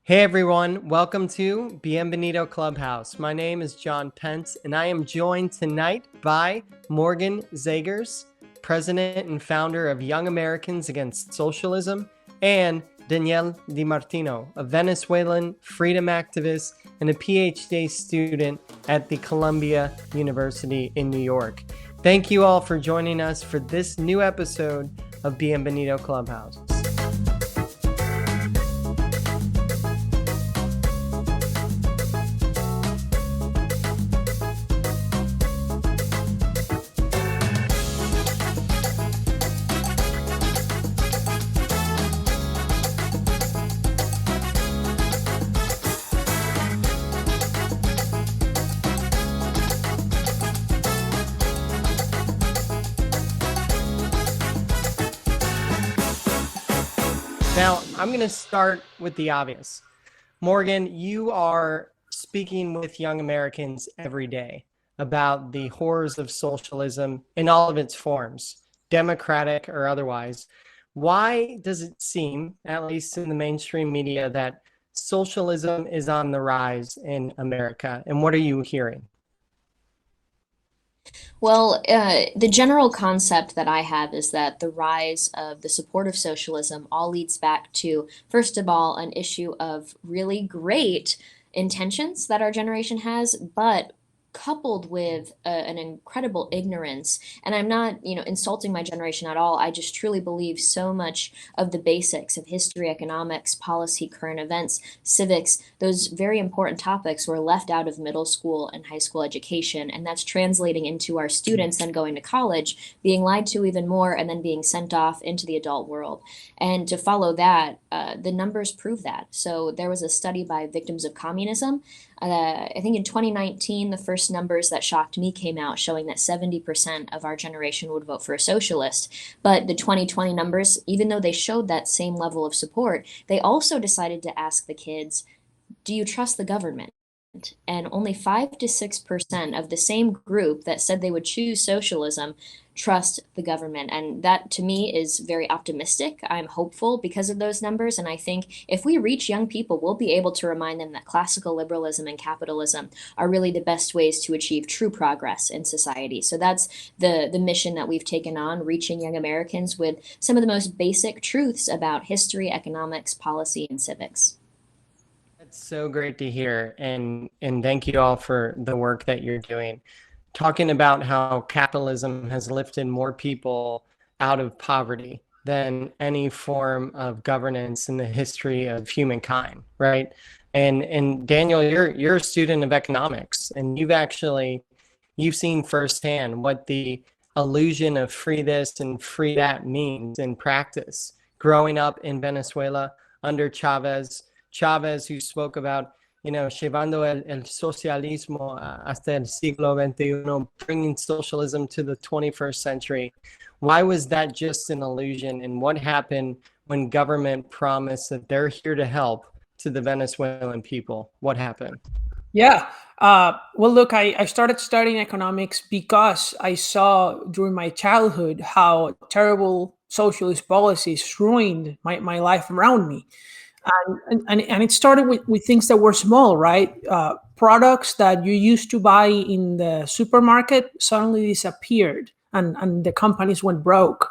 Hey everyone, welcome to Bienvenido Clubhouse. My name is John Pence, and I am joined tonight by Morgan Zegers, president and founder of Young Americans Against Socialism, and Daniel Di Martino, a Venezuelan freedom activist and a PhD student at the Columbia University in New York. Thank you all for joining us for this new episode of Bienvenido Clubhouse. Now, I'm going to start with the obvious. Morgan, you are speaking with young Americans every day about the horrors of socialism in all of its forms, democratic or otherwise. Why does it seem, at least in the mainstream media, that socialism is on the rise in America? And what are you hearing? Well, the general concept that I have is that the rise of the support of socialism all leads back to, first of all, an issue of really great intentions that our generation has, but coupled with an incredible ignorance. And I'm not, insulting my generation at all. I just truly believe so much of the basics of history, economics, policy, current events, civics, those very important topics were left out of middle school and high school education. And that's translating into our students then going to college, being lied to even more, and then being sent off into the adult world. And to follow that, the numbers prove that. So there was a study by Victims of Communism. I think in 2019, the first numbers that shocked me came out showing that 70% of our generation would vote for a socialist. But the 2020 numbers, even though they showed that same level of support, they also decided to ask the kids, do you trust the government? And only 5 to 6% of the same group that said they would choose socialism trust the government. And that to me is very optimistic. I'm hopeful because of those numbers. And I think if we reach young people, we'll be able to remind them that classical liberalism and capitalism are really the best ways to achieve true progress in society. So that's the mission that we've taken on, reaching young Americans with some of the most basic truths about history, economics, policy, and civics. That's so great to hear. And thank you all for the work that you're doing. Talking about how capitalism has lifted more people out of poverty than any form of governance in the history of humankind, right? And Daniel, you're a student of economics, and you've seen firsthand what the illusion of free this and free that means in practice. Growing up in Venezuela under Chavez, who spoke about, llevando el socialismo hasta el siglo XXI, bringing socialism to the 21st century. Why was that just an illusion? And what happened when government promised that they're here to help to the Venezuelan people? What happened? Yeah. Well, look, I started studying economics because I saw during my childhood how terrible socialist policies ruined my life around me. And it started with things that were small, right? Products that you used to buy in the supermarket suddenly disappeared, and the companies went broke.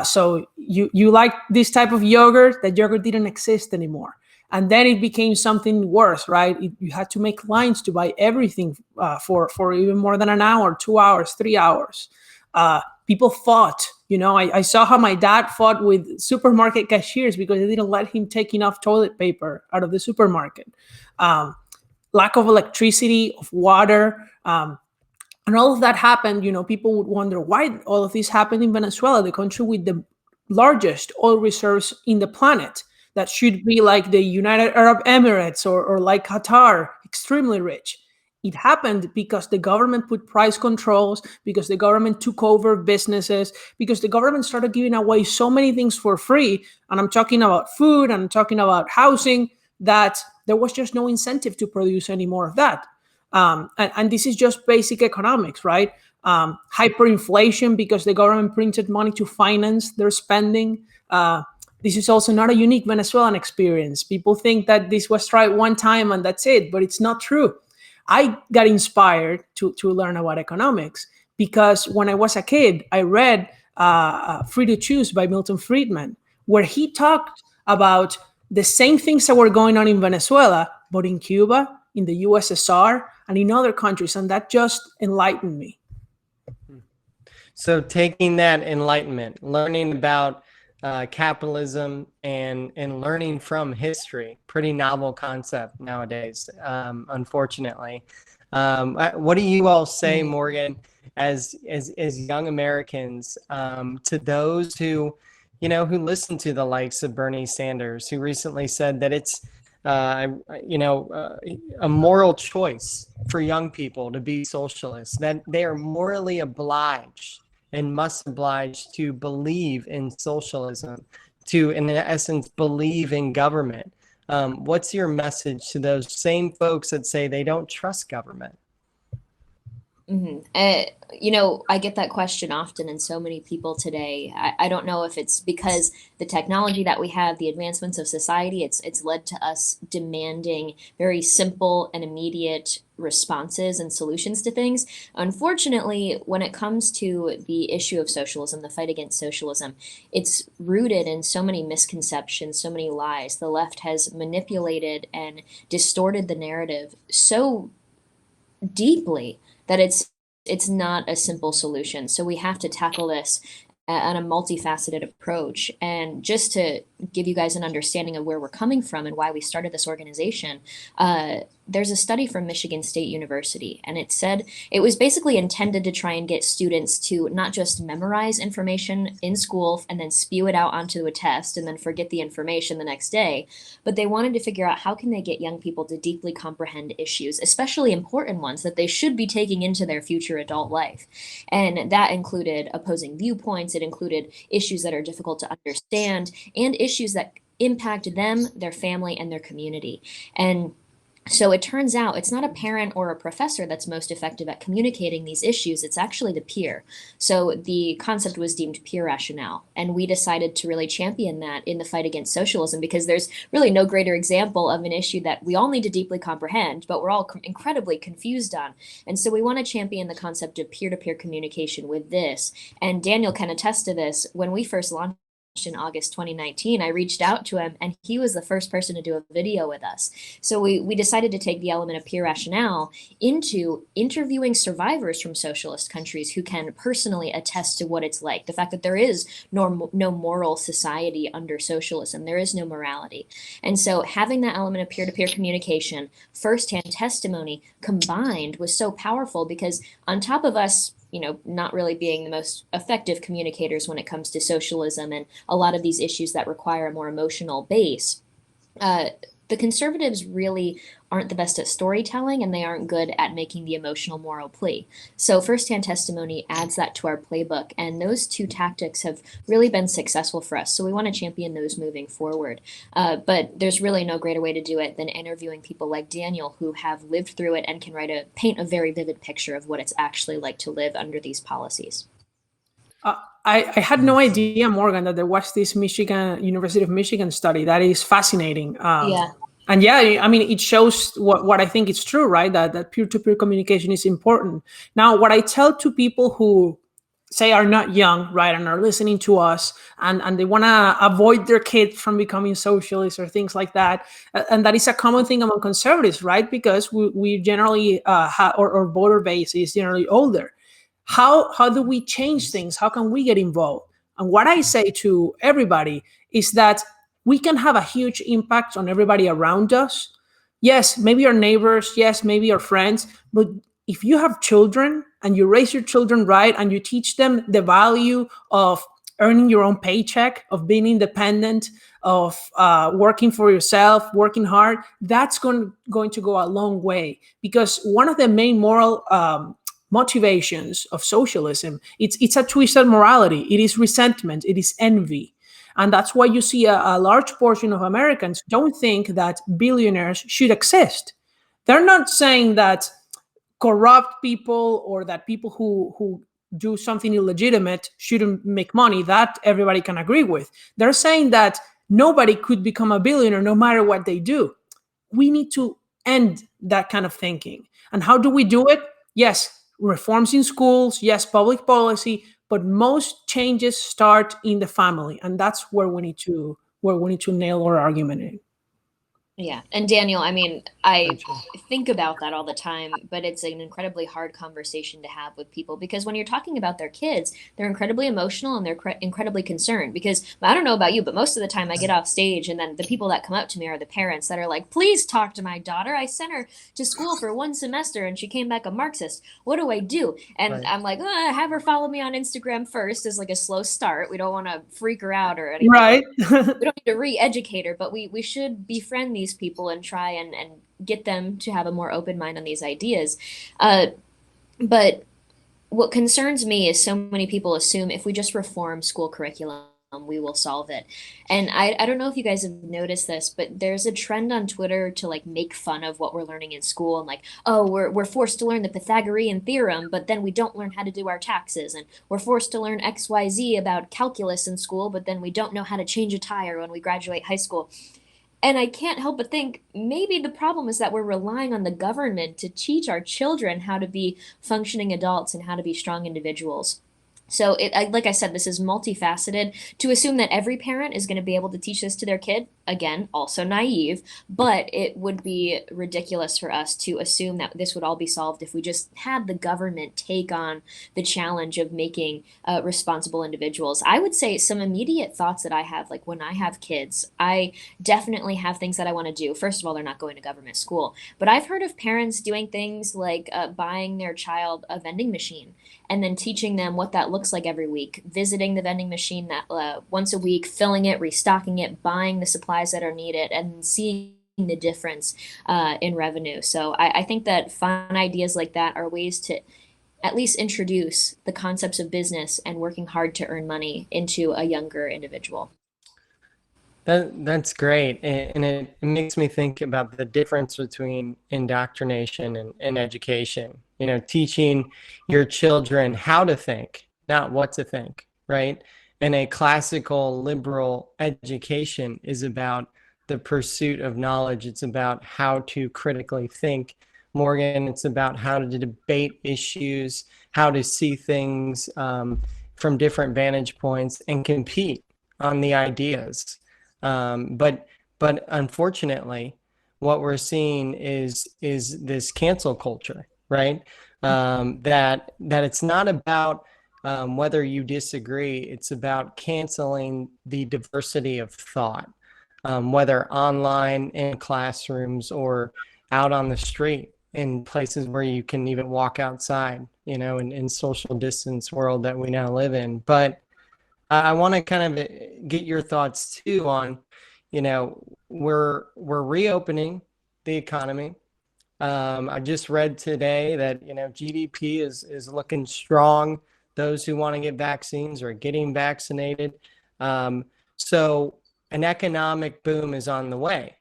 So you like this type of yogurt, that yogurt didn't exist anymore. And then it became something worse, right? You had to make lines to buy everything for even more than an hour, 2 hours, 3 hours. People fought. I saw how my dad fought with supermarket cashiers because they didn't let him take enough toilet paper out of the supermarket. Lack of electricity, of water, and all of that happened. People would wonder why all of this happened in Venezuela, the country with the largest oil reserves in the planet. That should be like the United Arab Emirates or like Qatar, extremely rich. It happened because the government put price controls, because the government took over businesses, because the government started giving away so many things for free. And I'm talking about food, and I'm talking about housing, that there was just no incentive to produce any more of that. And this is just basic economics, right? Hyperinflation because the government printed money to finance their spending. this is also not a unique Venezuelan experience. People think that this was tried one time and that's it, but it's not true. I got inspired to learn about economics because when I was a kid, I read Free to Choose by Milton Friedman, where he talked about the same things that were going on in Venezuela, but in Cuba, in the USSR, and in other countries, and that just enlightened me. So taking that enlightenment, learning about capitalism and learning from history, pretty novel concept nowadays, unfortunately. What do you all say, Morgan, as young Americans, to those who, who listen to the likes of Bernie Sanders, who recently said that it's, a moral choice for young people to be socialists, that they are morally obliged and must oblige to believe in socialism, to, in essence, believe in government. What's your message to those same folks that say they don't trust government? I get that question often, and so many people today. I don't know if it's because the technology that we have, the advancements of society, it's led to us demanding very simple and immediate responses and solutions to things. Unfortunately, when it comes to the issue of socialism, the fight against socialism, it's rooted in so many misconceptions, so many lies. The left has manipulated and distorted the narrative so deeply that it's not a simple solution. So we have to tackle this on a multifaceted approach. And just to give you guys an understanding of where we're coming from and why we started this organization, there's a study from Michigan State University, and it said it was basically intended to try and get students to not just memorize information in school and then spew it out onto a test and then forget the information the next day, but they wanted to figure out how can they get young people to deeply comprehend issues, especially important ones that they should be taking into their future adult life. And that included opposing viewpoints, it included issues that are difficult to understand, and issues that impact them, their family, and their community. And so it turns out it's not a parent or a professor that's most effective at communicating these issues, it's actually the peer. So the concept was deemed peer rationale, and we decided to really champion that in the fight against socialism, because there's really no greater example of an issue that we all need to deeply comprehend, but we're all incredibly confused on. And so we want to champion the concept of peer-to-peer communication with this. And Daniel can attest to this. When we first launched in August 2019, I reached out to him, and he was the first person to do a video with us. So we decided to take the element of peer rationale into interviewing survivors from socialist countries who can personally attest to what it's like. The fact that there is no moral society under socialism, there is no morality. And so having that element of peer-to-peer communication, firsthand testimony combined was so powerful, because on top of us not really being the most effective communicators when it comes to socialism and a lot of these issues that require a more emotional base, the conservatives really aren't the best at storytelling, and they aren't good at making the emotional moral plea. So firsthand testimony adds that to our playbook, and those two tactics have really been successful for us. So we want to champion those moving forward. But there's really no greater way to do it than interviewing people like Daniel, who have lived through it and can paint a very vivid picture of what it's actually like to live under these policies. I had no idea, Morgan, that there was this University of Michigan study. That is fascinating. Yeah. And yeah, I mean, it shows what I think is true, right? That peer-to-peer communication is important. Now, what I tell to people who say are not young, right, and are listening to us, and they want to avoid their kids from becoming socialists or things like that, and that is a common thing among conservatives, right? Because we generally our voter base is generally older. How do we change things? How can we get involved? And what I say to everybody is that we can have a huge impact on everybody around us. Yes, maybe our neighbors, yes, maybe our friends, but if you have children and you raise your children right and you teach them the value of earning your own paycheck, of being independent, of working for yourself, working hard, that's going to go a long way. Because one of the main moral motivations of socialism, it's a twisted morality. It is resentment. It is envy. And that's why you see a large portion of Americans don't think that billionaires should exist. They're not saying that corrupt people or that people who do something illegitimate shouldn't make money. That everybody can agree with. They're saying that nobody could become a billionaire no matter what they do. We need to end that kind of thinking. And how do we do it? Yes, reforms in schools, yes, public policy, but most changes start in the family, and that's where we need to nail our argument in. Yeah. And Daniel, I mean, I Gotcha. think about that all the time, but it's an incredibly hard conversation to have with people because when you're talking about their kids, they're incredibly emotional and they're incredibly concerned. Because I don't know about you, but most of the time I get off stage and then the people that come up to me are the parents that are like, please talk to my daughter. I sent her to school for 1 semester and she came back a Marxist. What do I do? And Right. I'm like, have her follow me on Instagram first as like a slow start. We don't want to freak her out or anything. Right. We don't need to re-educate her, but we should befriend these people and try and get them to have a more open mind on these ideas. But what concerns me is so many people assume if we just reform school curriculum, we will solve it. And I don't know if you guys have noticed this, but there's a trend on Twitter to like make fun of what we're learning in school and like, oh, we're forced to learn the Pythagorean theorem, but then we don't learn how to do our taxes. And we're forced to learn XYZ about calculus in school, but then we don't know how to change a tire when we graduate high school. And I can't help but think maybe the problem is that we're relying on the government to teach our children how to be functioning adults and how to be strong individuals. So, like I said, this is multifaceted. To assume that every parent is going to be able to teach this to their kid, again, also naive, but it would be ridiculous for us to assume that this would all be solved if we just had the government take on the challenge of making responsible individuals. I would say some immediate thoughts that I have, like when I have kids, I definitely have things that I want to do. First of all, they're not going to government school, but I've heard of parents doing things like buying their child a vending machine and then teaching them what that looks like every week, visiting the vending machine that once a week, filling it, restocking it, buying the supplies that are needed, and seeing the difference in revenue. So I think that fun ideas like that are ways to at least introduce the concepts of business and working hard to earn money into a younger individual. That's great. And it makes me think about the difference between indoctrination and education. You know, teaching your children how to think, not what to think, right? And a classical liberal education is about the pursuit of knowledge. It's about how to critically think. Morgan, it's about how to debate issues, how to see things from different vantage points and compete on the ideas. But unfortunately, what we're seeing is this cancel culture, right? That it's not about whether you disagree. It's about canceling the diversity of thought, whether online in classrooms or out on the street in places where you can even walk outside, you know, in social distance world that we now live in. But I want to kind of get your thoughts too on, you know, we're reopening the economy. I just read today that, you know, GDP is looking strong. Those who want to get vaccines are getting vaccinated. So an economic boom is on the way.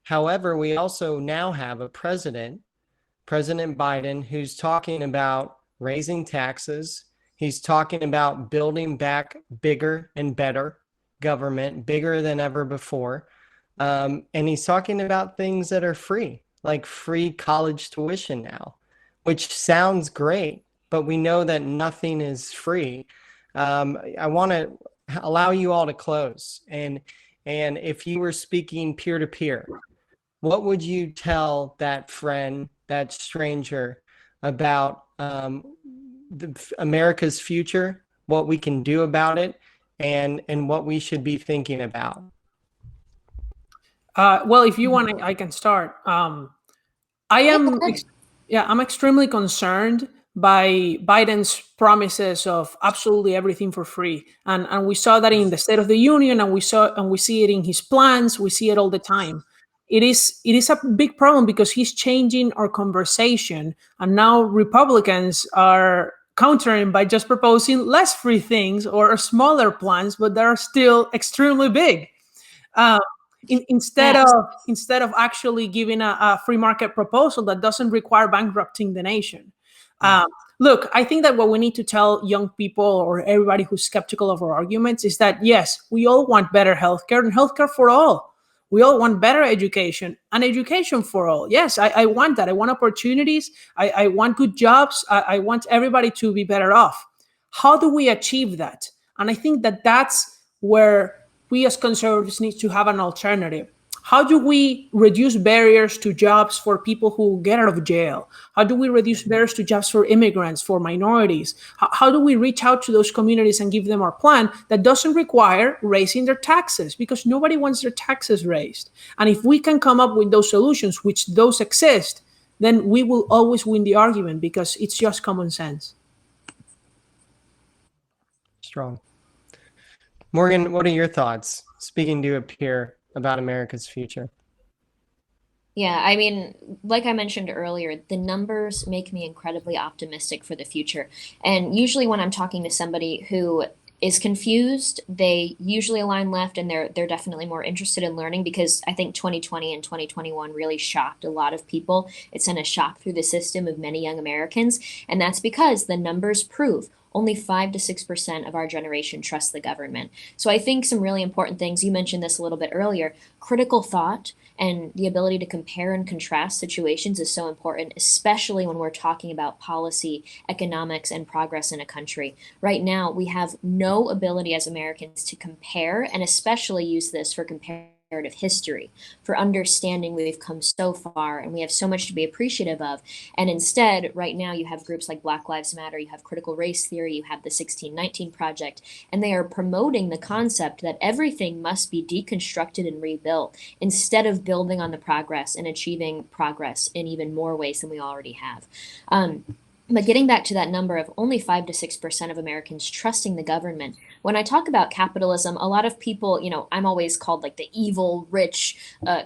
However, we also now have a President Biden, who's talking about raising taxes. He's talking about building back bigger and better government, bigger than ever before. And he's talking about things that are free, like free college tuition now, which sounds great, but we know that nothing is free. I want to allow you all to close. And if you were speaking peer to peer, what would you tell that friend, that stranger, about America's future, what we can do about it, and what we should be thinking about? Well, if you want, I can start. I'm extremely concerned by Biden's promises of absolutely everything for free, and we saw that in the State of the Union, and we see it in his plans. We see it all the time. It is a big problem because he's changing our conversation, and now Republicans are countering by just proposing less free things or smaller plans, but they are still extremely big. Instead of actually giving a free market proposal that doesn't require bankrupting the nation. Look, I think that what we need to tell young people or everybody who's skeptical of our arguments is that, yes, we all want better healthcare and healthcare for all. We all want better education and education for all. Yes, I want that. I want opportunities. I want good jobs. I want everybody to be better off. How do we achieve that? And I think that that's where we as conservatives need to have an alternative. How do we reduce barriers to jobs for people who get out of jail? How do we reduce barriers to jobs for immigrants, for minorities? How do we reach out to those communities and give them our plan that doesn't require raising their taxes? Because nobody wants their taxes raised. And if we can come up with those solutions, which those exist, then we will always win the argument because it's just common sense. Strong. Morgan, what are your thoughts, speaking to a peer, about America's future? Yeah, I mean, like I mentioned earlier, the numbers make me incredibly optimistic for the future. And usually when I'm talking to somebody who is confused, they usually align left and they're definitely more interested in learning because I think 2020 and 2021 really shocked a lot of people. It sent a shock through the system of many young Americans, and that's because the numbers prove only 5 to 6% of our generation trust the government. So I think some really important things, you mentioned this a little bit earlier, critical thought and the ability to compare and contrast situations is so important, especially when we're talking about policy, economics, and progress in a country. Right now, we have no ability as Americans to compare, and especially use this for comparative history, for understanding we've come so far and we have so much to be appreciative of. And instead, right now, you have groups like Black Lives Matter, you have critical race theory, you have the 1619 Project, and they are promoting the concept that everything must be deconstructed and rebuilt instead of building on the progress and achieving progress in even more ways than we already have. But getting back to that number of only 5 to 6% of Americans trusting the government, when I talk about capitalism, a lot of people, I'm always called like the evil, rich,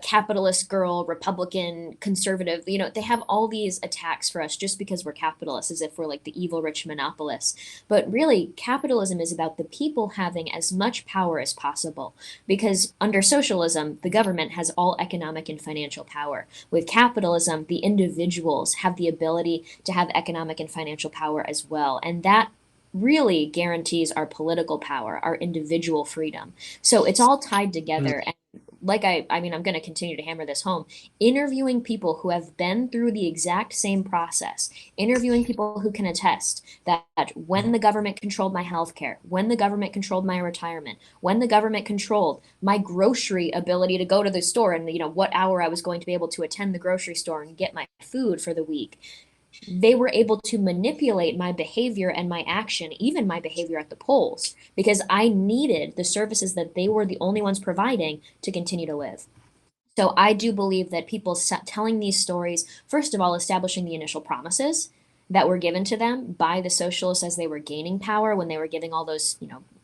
capitalist girl, Republican, conservative. They have all these attacks for us just because we're capitalists, as if we're like the evil, rich monopolists. But really, capitalism is about the people having as much power as possible. Because under socialism, the government has all economic and financial power. With capitalism, the individuals have the ability to have economic and financial power as well. And that really guarantees our political power, our individual freedom. So it's all tied together. And like I'm going to continue to hammer this home, interviewing people who have been through the exact same process, interviewing people who can attest that when the government controlled my healthcare, when the government controlled my retirement, when the government controlled my grocery ability to go to the store and, what hour I was going to be able to attend the grocery store and get my food for the week, they were able to manipulate my behavior and my action, even my behavior at the polls, because I needed the services that they were the only ones providing to continue to live. So I do believe that people telling these stories, first of all, establishing the initial promises that were given to them by the socialists as they were gaining power, when they were giving all those,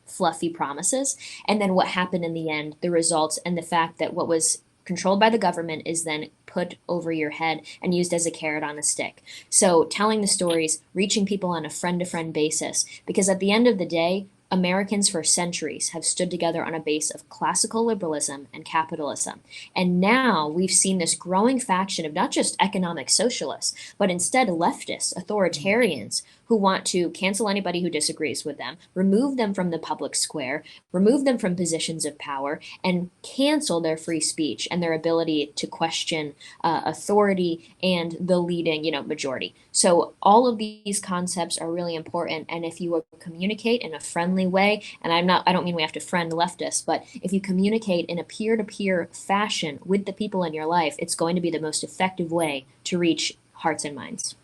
fluffy promises, and then what happened in the end, the results, and the fact that what was controlled by the government is then put over your head and used as a carrot on a stick. So telling the stories, reaching people on a friend-to-friend basis, because at the end of the day, Americans for centuries have stood together on a base of classical liberalism and capitalism. And now we've seen this growing faction of not just economic socialists, but instead leftists, authoritarians, who want to cancel anybody who disagrees with them, remove them from the public square, remove them from positions of power, and cancel their free speech and their ability to question authority and the leading, majority. So all of these concepts are really important. And if you communicate in a friendly way, and I don't mean we have to friend leftists, but if you communicate in a peer-to-peer fashion with the people in your life, it's going to be the most effective way to reach hearts and minds.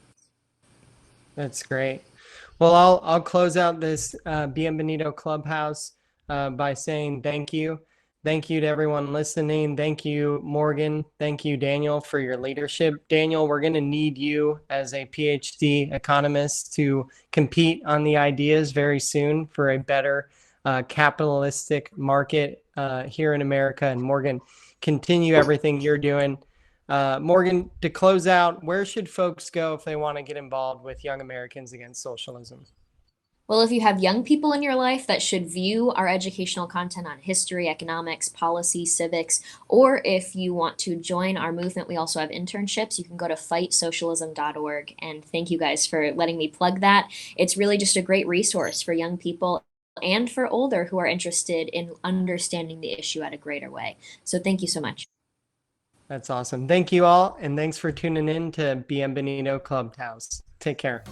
That's great. Well, I'll close out this Bienvenido Clubhouse by saying thank you. Thank you to everyone listening. Thank you, Morgan. Thank you, Daniel, for your leadership. Daniel, we're going to need you as a PhD economist to compete on the ideas very soon for a better capitalistic market here in America. And Morgan, continue everything you're doing. Morgan, to close out, where should folks go if they want to get involved with Young Americans Against Socialism? Well, if you have young people in your life that should view our educational content on history, economics, policy, civics, or if you want to join our movement, we also have internships. You can go to fightsocialism.org. And thank you guys for letting me plug that. It's really just a great resource for young people and for older who are interested in understanding the issue at a greater way. So thank you so much. That's awesome. Thank you all. And thanks for tuning in to Bienvenido Clubhouse. Take care.